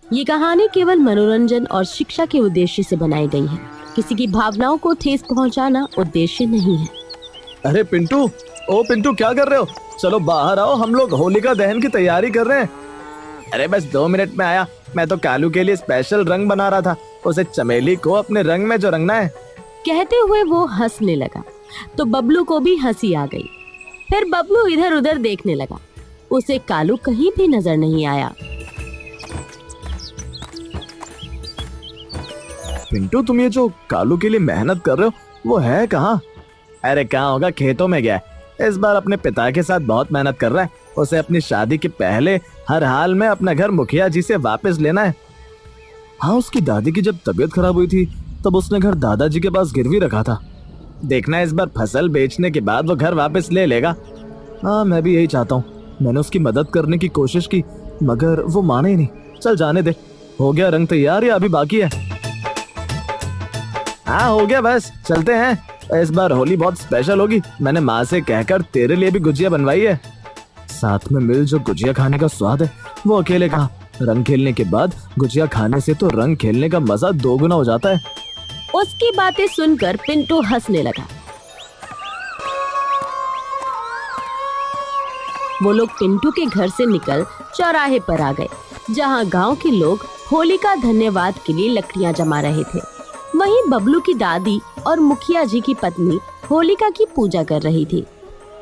ये कहानी केवल मनोरंजन और शिक्षा के उद्देश्य से बनाई गई है। किसी की भावनाओं को ठेस पहुंचाना उद्देश्य नहीं है। अरे पिंटू, ओ पिंटू, क्या कर रहे हो? चलो बाहर आओ, हम लोग होलिका दहन की तैयारी कर रहे हैं। अरे बस 2 मिनट में आया। मैं तो कालू के लिए स्पेशल रंग बना रहा था, उसे चमेली को अपने रंग में जो रंगना है। कहते हुए वो हंसने लगा तो बबलू को भी हंसी आ गई। फिर बबलू इधर उधर देखने लगा, उसे कालू कहीं भी नजर नहीं आया। पिंटू, तुम ये जो कालू के लिए मेहनत कर रहे हो वो है कहाँ? अरे कहाँ होगा, खेतों में गया है। इस बार अपने पिता के साथ बहुत मेहनत कर रहा है। उसे अपनी शादी के पहले हर हाल में अपना घर मुखिया जी से वापस लेना है। हाँ, उसकी दादी की जब तबीयत खराब हुई थी तब उसने घर दादाजी के पास गिरवी रखा था। देखना इस बार फसल बेचने के बाद वो घर वापस ले लेगा। हाँ, मैं भी यही चाहता हूँ। मैंने उसकी मदद करने की कोशिश की मगर वो माने ही नहीं। चल जाने दे। हो गया रंग तैयार या अभी बाकी है? हाँ हो गया, बस चलते हैं। इस बार होली बहुत स्पेशल होगी। मैंने माँ से कहकर तेरे लिए भी गुजिया बनवाई है। साथ में मिल जो गुजिया खाने का स्वाद है वो अकेले कहाँ। रंग खेलने के बाद गुजिया खाने से तो रंग खेलने का मजा 2 गुना हो जाता है। उसकी बातें सुनकर पिंटू हंसने लगा। वो लोग पिंटू के घर से निकल चौराहे पर आ गए, जहां गांव के लोग होली का धन्यवाद के लिए लकड़ियां जमा रहे थे। वहीं बबलू की दादी और मुखिया जी की पत्नी होलिका की पूजा कर रही थी।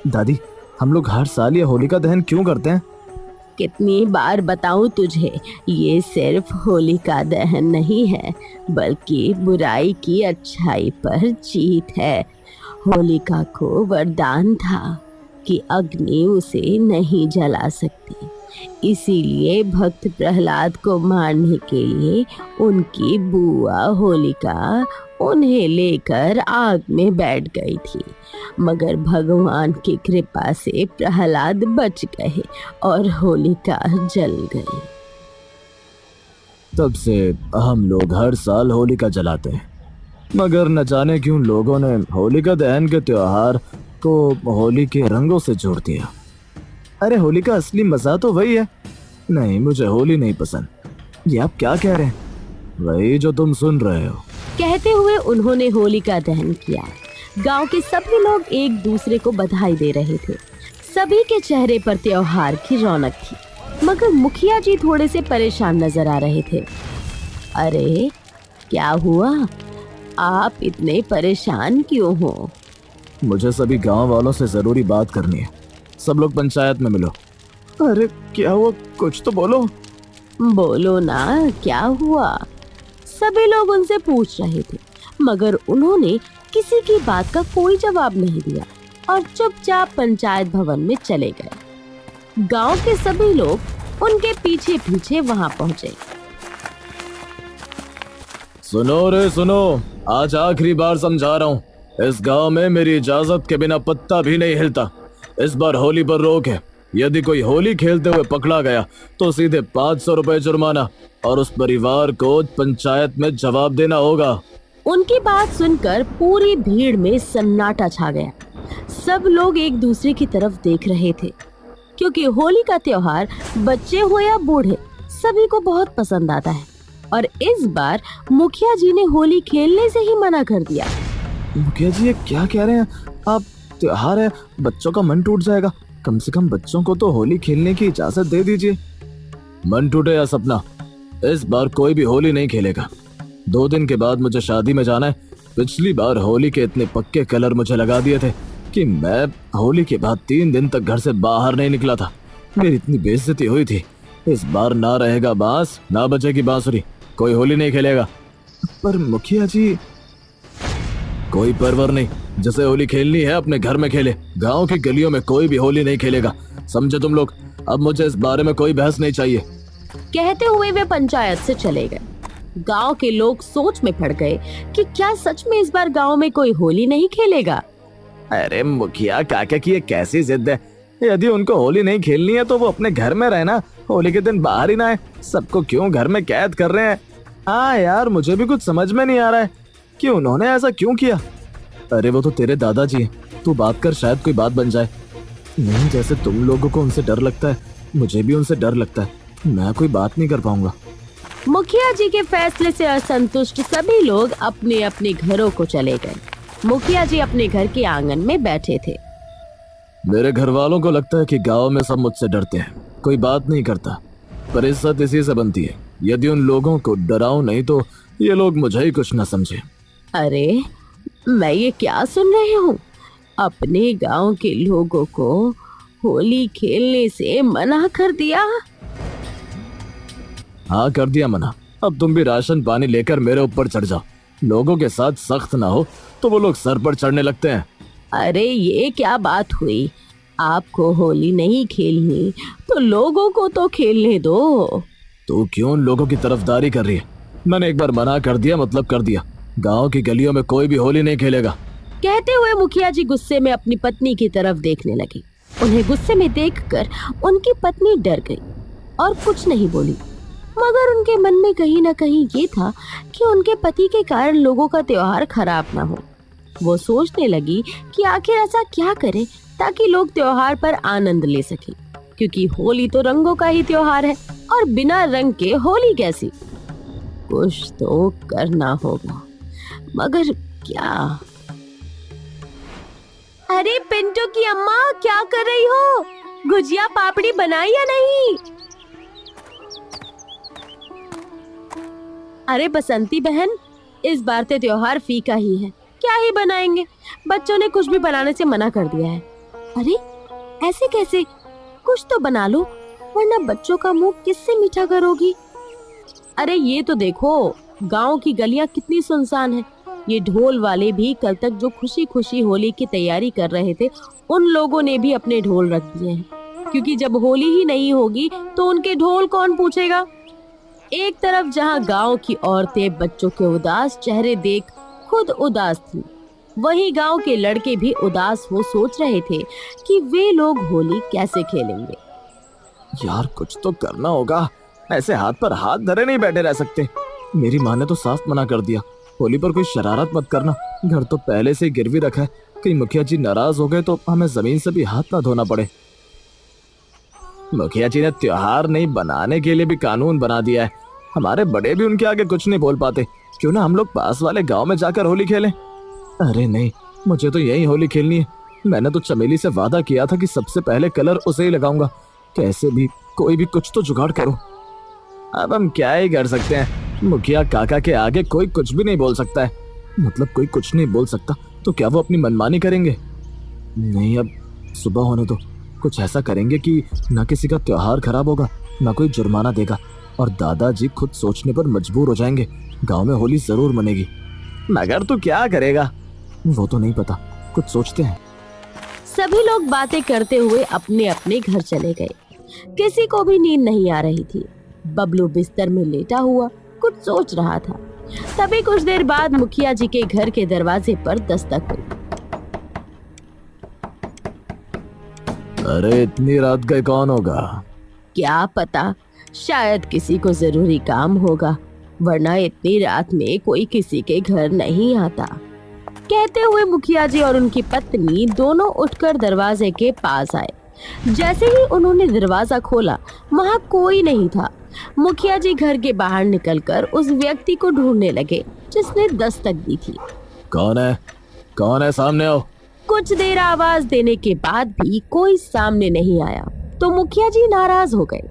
दादी, हम लोग हर साल ये होलिका दहन क्यों करते हैं? कितनी बार बताऊं तुझे, ये सिर्फ होलिका दहन नहीं है बल्कि बुराई की अच्छाई पर जीत है। होलिका को वरदान था कि अग्नि उसे नहीं जला सकती, इसीलिए भक्त प्रहलाद को मारने के लिए उनकी बुआ होलिका उन्हें लेकर आग में बैठ गई थी। मगर भगवान की कृपा से प्रहलाद बच गए और होलिका जल गई। तब से हम लोग हर साल होलिका जलाते हैं, मगर न जाने क्यों लोगों ने होलिका दहन के त्योहार को होली के रंगों से जोड़ दिया। अरे होली का असली मजा तो वही है। नहीं, मुझे होली नहीं पसंद। ये आप क्या कह रहे हैं? वही जो तुम सुन रहे हो। कहते हुए उन्होंने होली का दहन किया। गांव के सभी लोग एक दूसरे को बधाई दे रहे थे। सभी के चेहरे पर त्योहार की रौनक थी, मगर मुखिया जी थोड़े से परेशान नजर आ रहे थे। अरे क्या हुआ, आप इतने परेशान क्यों हो? मुझे सभी गांव वालों से जरूरी बात करनी है। सब लोग पंचायत में मिलो। अरे क्या हुआ, कुछ तो बोलो। बोलो ना, क्या हुआ? सभी लोग उनसे पूछ रहे थे, मगर उन्होंने किसी की बात का कोई जवाब नहीं दिया और चुपचाप पंचायत भवन में चले गए। गांव के सभी लोग उनके पीछे पीछे वहां पहुंचे। सुनो रे सुनो, आज आखिरी बार समझा रहा हूँ। इस गांव में मेरी इजाजत के बिना पत्ता भी नहीं हिलता। इस बार होली पर रोक है। यदि कोई होली खेलते हुए पकड़ा गया तो सीधे 500 रुपए जुर्माना और उस परिवार को पंचायत में जवाब देना होगा। उनकी बात सुनकर पूरी भीड़ में सन्नाटा छा गया। सब लोग एक दूसरे की तरफ देख रहे थे, क्योंकि होली का त्योहार बच्चे हो या बूढ़े सभी को बहुत पसंद आता है। और इस बार मुखिया जी ने होली खेलने से ही मना कर दिया। मुखिया जी, ये क्या कह रहे हैं आप? त्योहार है, बच्चों का मन टूट जाएगा। कम से कम बच्चों को तो होली खेलने की इजाजत दे दीजिए। मन टूटे या सपना, इस बार कोई भी होली नहीं खेलेगा। 2 दिन के बाद मुझे शादी में जाना है। पिछली बार होली के इतने पक्के कलर मुझे लगा दिए थे कि मैं होली के बाद 3 दिन तक घर से बाहर नहीं निकला था। मेरी इतनी बेइज्जती हुई थी। इस बार ना रहेगा बांस, ना बचेगी बांसुरी। कोई होली नहीं खेलेगा। पर मुखिया जी, कोई परवर नहीं। जिसे होली खेलनी है अपने घर में खेले। गांव की गलियों में कोई भी होली नहीं खेलेगा, समझे तुम लोग? अब मुझे इस बारे में कोई बहस नहीं चाहिए। कहते हुए वे पंचायत से चले गए। गांव के लोग सोच में पड़ गए कि क्या सच में इस बार गांव में कोई होली नहीं खेलेगा। अरे मुखिया काका की ये कैसी जिद है? यदि उनको होली नहीं खेलनी है तो वो अपने घर में रहना, होली के दिन बाहर ही ना आए। सबको क्यों घर में कैद कर रहे हैं? हाँ यार, मुझे भी कुछ समझ में नहीं आ रहा है कि उन्होंने ऐसा क्यों किया। अरे वो तो तेरे दादाजी हैं, तू बात कर, शायद कोई बात बन जाए। नहीं, जैसे तुम लोगों को उनसे डर लगता है, मुझे भी उनसे डर लगता है। मैं कोई बात नहीं कर पाऊंगा। मुखिया जी के फैसले से असंतुष्ट सभी लोग अपने अपने घरों को चले गए। मुखिया जी अपने घर के आंगन में बैठे थे। मेरे घर वालों को लगता है कि गांव में सब मुझसे डरते हैं, कोई बात नहीं करता, पर इज्जत इसी से बनती है। यदि उन लोगों को डराऊं नहीं तो ये लोग मुझे ही कुछ न समझे। अरे मैं ये क्या सुन रही हूँ? अपने गांव के लोगों को होली खेलने से मना कर दिया? हाँ, कर दिया मना। अब तुम भी राशन पानी लेकर मेरे ऊपर चढ़ जाओ। लोगों के साथ सख्त ना हो तो वो लोग सर पर चढ़ने लगते हैं। अरे ये क्या बात हुई? आपको होली नहीं खेलनी तो लोगों को तो खेलने दो। तू क्यों उन लोगों की तरफदारी कर रही है? मैंने एक बार मना कर दिया मतलब कर दिया। गांव की गलियों में कोई भी होली नहीं खेलेगा। कहते हुए मुखिया जी गुस्से में अपनी पत्नी की तरफ देखने लगे। उन्हें गुस्से में देखकर उनकी पत्नी डर गई और कुछ नहीं बोली, मगर उनके मन में कहीं ना कहीं ये था कि उनके पति के कारण लोगों का त्योहार खराब ना हो। वो सोचने लगी कि आखिर ऐसा क्या करे ताकि लोग त्योहार पर आनंद ले सकें, क्योंकि होली तो रंगों का ही त्योहार है और बिना रंग के होली कैसी। कुछ तो करना होगा, मगर क्या? अरे पिंटू की अम्मा, क्या कर रही हो? गुजिया पापड़ी बनाई या नहीं? अरे बसंती बहन, इस बार तो त्योहार फीका ही है, क्या ही बनाएंगे? बच्चों ने कुछ भी बनाने से मना कर दिया है। अरे ऐसे कैसे? कुछ तो बना लो, वरना बच्चों का मुंह किससे मीठा करोगी? अरे ये तो देखो, गांव की गलियां कितनी सुनसान है। ये ढोल वाले भी कल तक जो खुशी खुशी होली की तैयारी कर रहे थे, उन लोगों ने भी अपने ढोल रख दिए हैं, क्योंकि जब होली ही नहीं होगी तो उनके ढोल कौन पूछेगा। एक तरफ जहां गांव की औरतें बच्चों के उदास चेहरे देख खुद उदास थी, वहीं गांव के लड़के भी उदास हो सोच रहे थे कि वे लोग होली कैसे खेलेंगे। यार कुछ तो करना होगा, ऐसे हाथ पर हाथ धरे नहीं बैठे रह सकते। मेरी माँ ने तो साफ मना कर दिया, होली पर कोई शरारत मत करना। घर तो पहले से ही गिरवी रखा है, कहीं मुखिया जी नाराज हो गए तो हमें जमीन से भी हाथ ना धोना पड़े। मुखिया जी ने त्योहार नहीं बनाने के लिए भी कानून बना दिया है। हमारे बड़े भी उनके आगे कुछ नहीं बोल पाते। क्यों ना हम लोग पास वाले गांव में जाकर होली खेलें? अरे नहीं, मुझे तो यही होली खेलनी है। मैंने तो चमेली से वादा किया था कि सबसे पहले कलर उसे ही लगाऊंगा। कैसे भी कोई भी कुछ तो जुगाड़ करो। अब हम क्या ही कर सकते हैं? मुखिया काका के आगे कोई कुछ भी नहीं बोल सकता है। मतलब कोई कुछ नहीं बोल सकता तो क्या वो अपनी मनमानी करेंगे? नहीं, अब सुबह होने दो। कुछ ऐसा करेंगे कि ना किसी का त्योहार खराब होगा, ना कोई जुर्माना देगा, और दादाजी खुद सोचने पर मजबूर हो जाएंगे। गांव में होली जरूर मनेगी। मगर तू क्या करेगा? वो तो नहीं पता, कुछ सोचते हैं। सभी लोग बातें करते हुए अपने अपने घर चले गए। किसी को भी नींद नहीं आ रही थी। बबलू बिस्तर में लेटा हुआ कुछ सोच रहा था। तभी कुछ देर बाद मुखिया जी के घर के दरवाजे पर दस्तक हुई। अरे इतनी रात गए कौन होगा? क्या पता, शायद किसी को जरूरी काम होगा, वरना इतनी रात में कोई किसी के घर नहीं आता। कहते हुए मुखिया जी और उनकी पत्नी दोनों उठकर दरवाजे के पास आए। जैसे ही उन्होंने दरवाजा खोला, वहाँ कोई नहीं था। मुखिया जी घर के बाहर निकलकर उस व्यक्ति को ढूंढने लगे जिसने दस्तक दी थी। कौन है? कौन है? सामने आओ। कुछ देर आवाज देने के बाद भी कोई सामने नहीं आया तो मुखिया जी नाराज हो गए।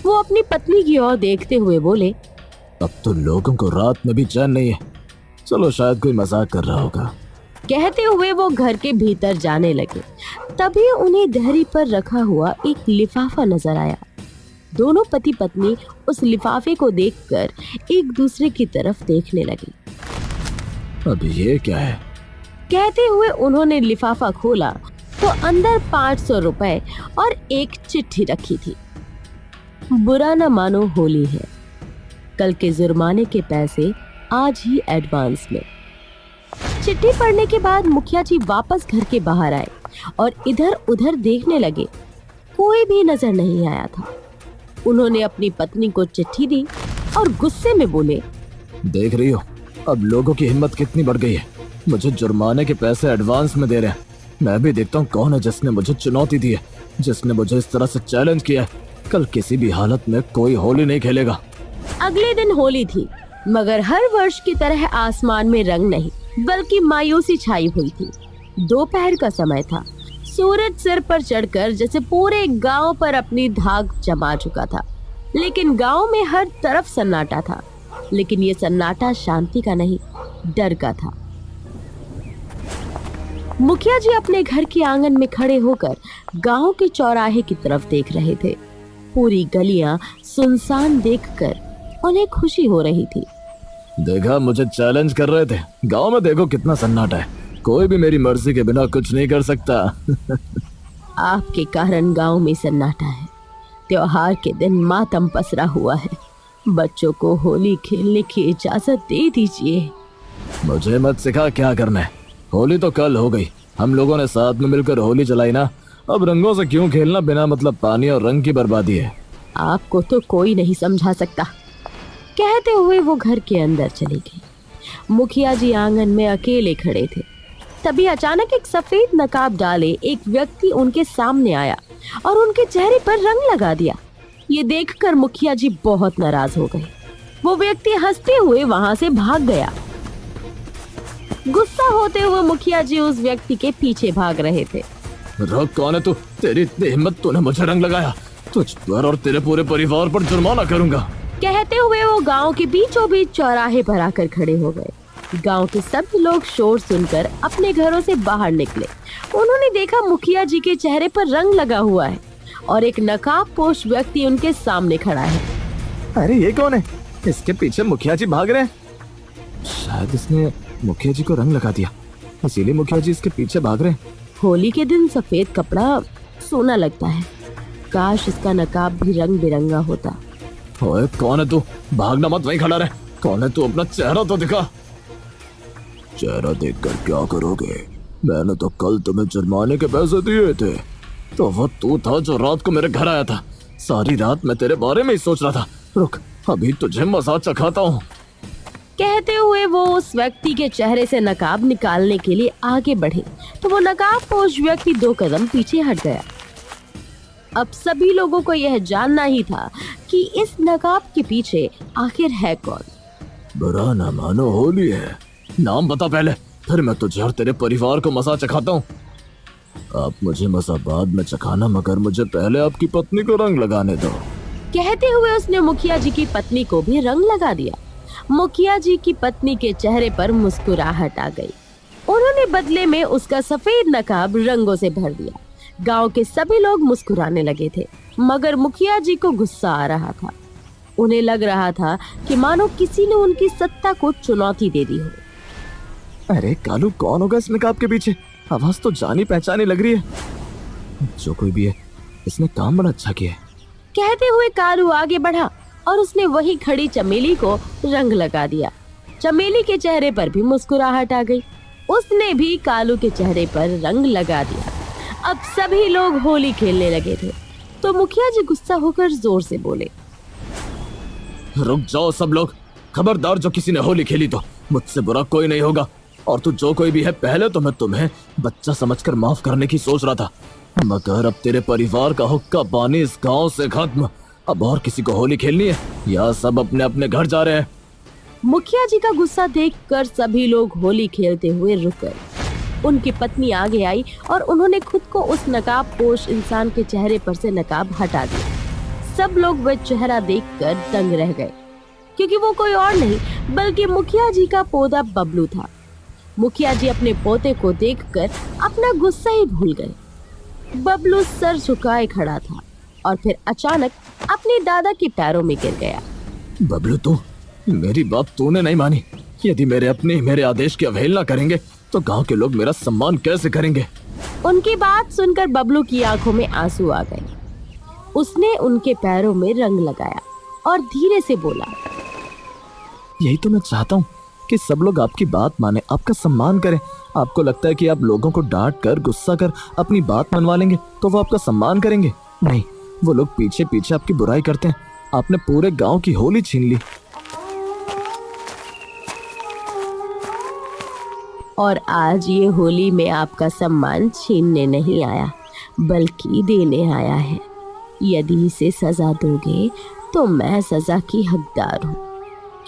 वो अपनी पत्नी की ओर देखते हुए बोले, अब तो लोगों को रात में भी चैन नहीं है। चलो, शायद कोई मजाक कर रहा होगा। कहते हुए वो घर के भीतर जाने लगे। तभी उन्हें धैर्य पर रखा हुआ एक लिफाफा नजर आया। दोनों पति पत्नी उस लिफाफे को देखकर एक दूसरे की तरफ देखने लगे। अब ये क्या है? कहते हुए उन्होंने लिफाफा खोला तो अंदर 500 रुपए और एक चिट्ठी रखी थी। बुरा न मानो, होली है, कल के जुर्माने के पैसे आज ही एडवांस में। चिट्ठी पढ़ने के बाद मुखिया जी वापस घर के बाहर आए और इधर उधर देखने लगे। कोई भी नजर नहीं आया था। उन्होंने अपनी पत्नी को चिट्ठी दी और गुस्से में बोले, देख रही हो अब लोगों की हिम्मत कितनी बढ़ गई है। मुझे जुर्माने के पैसे एडवांस में दे रहे हैं। मैं भी देखता हूँ कौन है जिसने मुझे चुनौती दी है, जिसने मुझे इस तरह से चैलेंज किया है। कल किसी भी हालत में कोई होली नहीं खेलेगा। अगले दिन होली थी, मगर हर वर्ष की तरह आसमान में रंग नहीं बल्कि मायूसी छाई हुई थी। दोपहर का समय था। सूरज सिर पर चढ़कर जैसे पूरे गांव पर अपनी धाक जमा चुका था, लेकिन गांव में हर तरफ सन्नाटा था। लेकिन ये सन्नाटा शांति का नहीं, डर का था। मुखिया जी अपने घर के आंगन में खड़े होकर गांव के चौराहे की तरफ देख रहे थे। पूरी गलियां सुनसान देखकर उन्हें खुशी हो रही थी। देखा, मुझे चैलेंज कर रहे थे। गांव में देखो कितना सन्नाटा है, कोई भी मेरी मर्जी के बिना कुछ नहीं कर सकता। आपके कारण गांव में सन्नाटा है। त्योहार के दिन मातम पसरा हुआ है। बच्चों को होली खेलने की इजाजत दे दीजिए। मुझे मत सिखा क्या करना है। होली तो कल हो गई, हम लोगों ने साथ में मिलकर होली जलाई ना। अब रंगों से क्यों खेलना, बिना मतलब पानी और रंग की बर्बादी है। आपको तो कोई नहीं समझा सकता। कहते हुए वो घर के अंदर चली गई। मुखिया जी आंगन में अकेले खड़े थे। तभी अचानक एक सफेद नकाब डाले एक व्यक्ति उनके सामने आया और उनके चेहरे पर रंग लगा दिया। ये देखकर मुखिया जी बहुत नाराज हो गए। वो व्यक्ति हंसते हुए वहां से भाग गया। गुस्सा होते हुए मुखिया जी उस व्यक्ति के पीछे भाग रहे थे। रुक, कौन है तू? तेरी इतनी हिम्मत, तूने मुझे रंग लगाया। तुझ पर और तेरे पूरे परिवार पर जुर्माना करूंगा। कहते हुए वो गांव के बीचों बीच चौराहे पर आकर खड़े हो गए। गांव के सभी लोग शोर सुनकर अपने घरों से बाहर निकले। उन्होंने देखा मुखिया जी के चेहरे पर रंग लगा हुआ है और एक नकाबपोश व्यक्ति उनके सामने खड़ा है। अरे ये कौन है? इसके पीछे मुखिया जी भाग रहे हैं। शायद इसने मुखिया जी को रंग लगा दिया, इसीलिए मुखिया जी इसके पीछे भाग रहे हैं। होली के दिन सफेद कपड़ा सोना लगता है। काश इसका नकाब भी रंग बिरंगा होता। ओए, कौन है तू? भागना मत, वहीं खड़ा रहे। कौन है तू? अपना चेहरा तो दिखा। चेहरा देखकर क्या करोगे? मैंने तो कल तुम्हें जुर्माने के पैसे दिए थे। तो वो तू था जो रात को मेरे घर आया था। सारी रात मैं तेरे बारे में ही सोच रहा था। रुक, अभी तुझे मजा चखाता हूँ। कहते हुए वो उस व्यक्ति के चेहरे से नकाब निकालने के लिए आगे बढ़े तो वो नकाबपोश व्यक्ति 2 कदम पीछे हट गया। अब सभी लोगों को यह जानना ही था कि इस नकाब के पीछे आखिर है कौन। बुरा ना मानो, होली है। नाम बता पहले, फिर मैं तुझे और तेरे परिवार को मजा चखाता हूँ। आप मुझे मजा बाद में चखाना, मगर मुझे पहले आपकी पत्नी को रंग लगाने दो। कहते हुए उसने मुखिया जी की पत्नी को भी रंग लगा दिया। मुखिया जी की पत्नी के चेहरे पर मुस्कुराहट आ गई। उन्होंने बदले में उसका सफेद नकाब रंगों से भर दिया। गांव के सभी लोग मुस्कुराने लगे थे, मगर मुखिया जी को गुस्सा आ रहा था। उन्हें लग रहा था कि मानो किसी ने उनकी सत्ता को चुनौती दे दी हो। अरे कालू, कौन होगा इस नकाब के पीछे? आवाज तो जानी पहचानी लग रही है। जो कोई भी है, इसने काम बड़ा अच्छा किया है। कहते हुए कालू आगे बढ़ा और उसने वही खड़ी चमेली को रंग लगा दिया। चमेली के चेहरे पर भी मुस्कुराहट आ गई। उसने भी कालू के चेहरे पर रंग लगा दिया। अब सभी लोग होली खेलने लगे थे तो मुखिया जी गुस्सा होकर जोर से बोले, रुक जाओ सब लोग। खबरदार, जो किसी ने होली खेली तो मुझसे बुरा कोई नहीं होगा। और तू जो कोई भी है, पहले तो मैं तुम्हें बच्चा समझकर माफ करने की सोच रहा था, मगर अब तेरे परिवार का हुक्का पानी इस गांव से खत्म। अब और किसी को होली खेलनी है या सब अपने अपने घर जा रहे हैं? मुखिया जी का गुस्सा देखकर सभी लोग होली खेलते हुए रुक गए। उनकी पत्नी आगे आई और उन्होंने खुद को उस नकाबपोश इंसान के चेहरे पर से नकाब हटा दिया। सब लोग वह चेहरा देखकर दंग रह गए, क्योंकि वो कोई और नहीं बल्कि मुखिया जी का पोता बबलू था। मुखिया जी अपने पोते को देखकर अपना गुस्सा ही भूल गए। बबलू सर झुकाए खड़ा था और फिर अचानक अपने दादा के पैरों में गिर गया। बबलू, तू मेरी बात तूने नहीं मानी। यदि मेरे अपने मेरे आदेश की अवहेलना करेंगे तो गांव के लोग मेरा सम्मान कैसे करेंगे? उनकी बात सुनकर बबलू की आंखों में आंसू आ गए। उसने उनके पैरों में रंग लगाया और धीरे से बोला, यही तो मैं चाहता हूँ कि सब लोग आपकी बात माने, आपका सम्मान करें। आपको लगता है कि आप लोगों को डांट कर, गुस्सा कर अपनी बात मनवा लेंगे तो वो आपका सम्मान करेंगे? नहीं, वो लोग पीछे पीछे आपकी बुराई करते हैं। आपने पूरे गांव की होली छीन ली। और आज ये होली में आपका सम्मान छीनने नहीं आया बल्कि देने आया है। यदि इसे सजा दोगे तो मैं सजा की हकदार हूँ,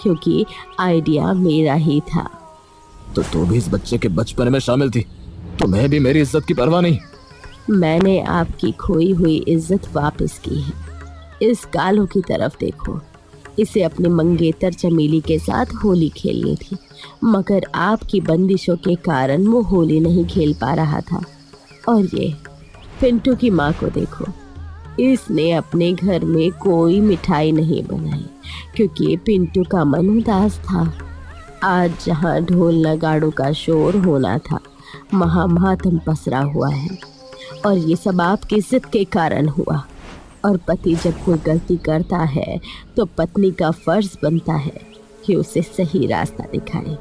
क्योंकि आइडिया मेरा ही था। तो तू भी इस बच्चे के बचपन में शामिल थी, तुम्हें भी मेरी इज्जत की परवाह नहीं। मैंने आपकी खोई हुई इज्जत वापस की है। इस कालू की तरफ देखो, इसे अपने मंगेतर चमेली के साथ होली खेलनी थी, मगर आपकी बंदिशों के कारण वो होली नहीं खेल पा रहा था। और ये पिंटू की माँ को देखो, इसने अपने घर में कोई मिठाई नहीं बनाई, क्योंकि पिंटू का मन उदास था। आज जहाँ ढोल नगाड़ों का शोर होना था, वहाँ मातम पसरा हुआ है, और ये सब आपकी जिद के कारण हुआ। और पति जब कोई गलती करता है तो पत्नी का फर्ज बनता है कि उसे सही रास्ता दिखाए।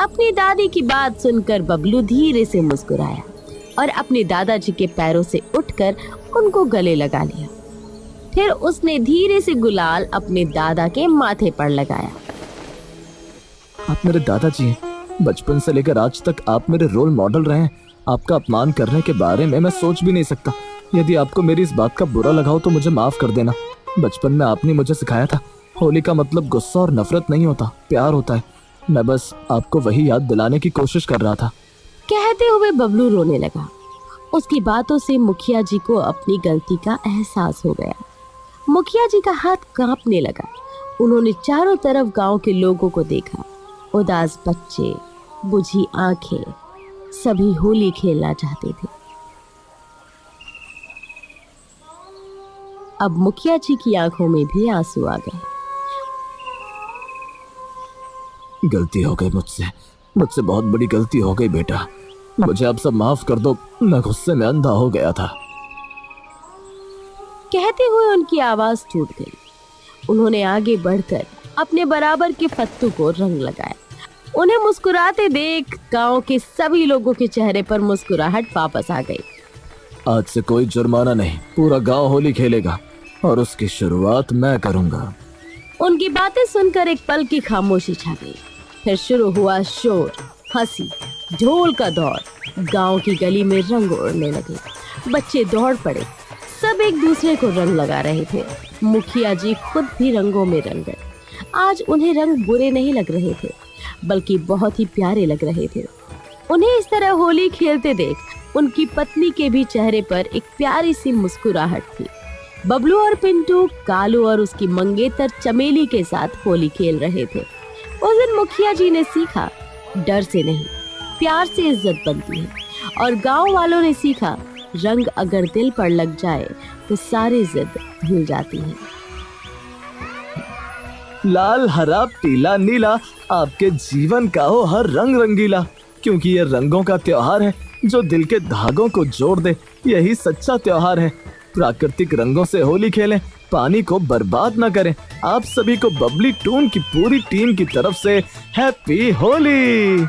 अपनी दादी की बात सुनकर बबलू धीरे से मुस्कुराया और अपने दादाजी के पैरों से उठकर उनको गले लगा लिया। फिर उसने धीरे से गुलाल अपने दादा के माथे पर लगाया। आप मेरे दादाजी हैं, बचपन से लेकर आज तक आप मेरे रोल मॉडल रहे हैं। आपका अपमान करने के बारे में मैं सोच भी नहीं सकता। यदि आपको मेरी इस बात का बुरा लगा हो तो मुझे माफ कर देना। बचपन में आपने मुझे सिखाया था, होली का मतलब गुस्सा और नफरत नहीं होता, प्यार होता है। मैं बस आपको वही याद दिलाने की कोशिश कर रहा था। कहते हुए बबलू रोने लगा। उसकी बातों से मुखिया जी को अपनी गलती का एहसास हो गया। मुखिया जी का हाथ कांपने लगा। उन्होंने चारों तरफ गांव के लोगों को देखा। उदास बच्चे, बुझी आंखें, सभी होली खेलना चाहते थे। अब मुखिया जी की आंखों में भी आंसू आ गए। गलती हो गई मुझसे बहुत बड़ी गलती हो गई बेटा। मुझे आप सब माफ कर दो, मैं गुस्से में अंधा हो गया था। कहते हुए उनकी आवाज टूट गई। उन्होंने आगे बढ़कर अपने बराबर के फत्तू को रंग लगाया। उन्हें मुस्कुराते देख गांव के सभी लोगों के चेहरे पर मुस्कुराहट वापस आ गई। आज से कोई जुर्माना नहीं, पूरा गांव होली खेलेगा और उसकी शुरुआत मैं करूंगा। उनकी बातें सुनकर एक पल की खामोशी छा गई। फिर शुरू हुआ शोर, हंसी, ढोल का दौर। गांव की गली में रंग उड़ने लगे। बच्चे दौड़ पड़े, सब एक दूसरे को रंग लगा रहे थे। मुखिया जी खुद भी रंगों में रंग गए। आज उन्हें रंग बुरे नहीं लग रहे थे, बल्कि बहुत ही प्यारे लग रहे थे। उन्हें इस तरह होली खेलते देख उनकी पत्नी के भी चेहरे पर एक प्यारी सी मुस्कुराहट थी। बबलू और पिंटू कालू और उसकी मंगेतर चमेली के साथ होली खेल रहे थे। उस दिन मुखिया जी ने सीखा, डर से नहीं, प्यार से इज्जत बनती है। और गांव वालों ने सीखा, रंग अगर दिल पर लग जाए तो सारी जिद भूल जाती है। लाल, हरा, पीला, नीला, आपके जीवन का हो हर रंग रंगीला। क्योंकि ये रंगों का त्योहार है जो दिल के धागों को जोड़ दे। यही सच्चा त्योहार है। प्राकृतिक रंगों से होली खेलें, पानी को बर्बाद न करें। आप सभी को बबली टून की पूरी टीम की तरफ से हैप्पी होली।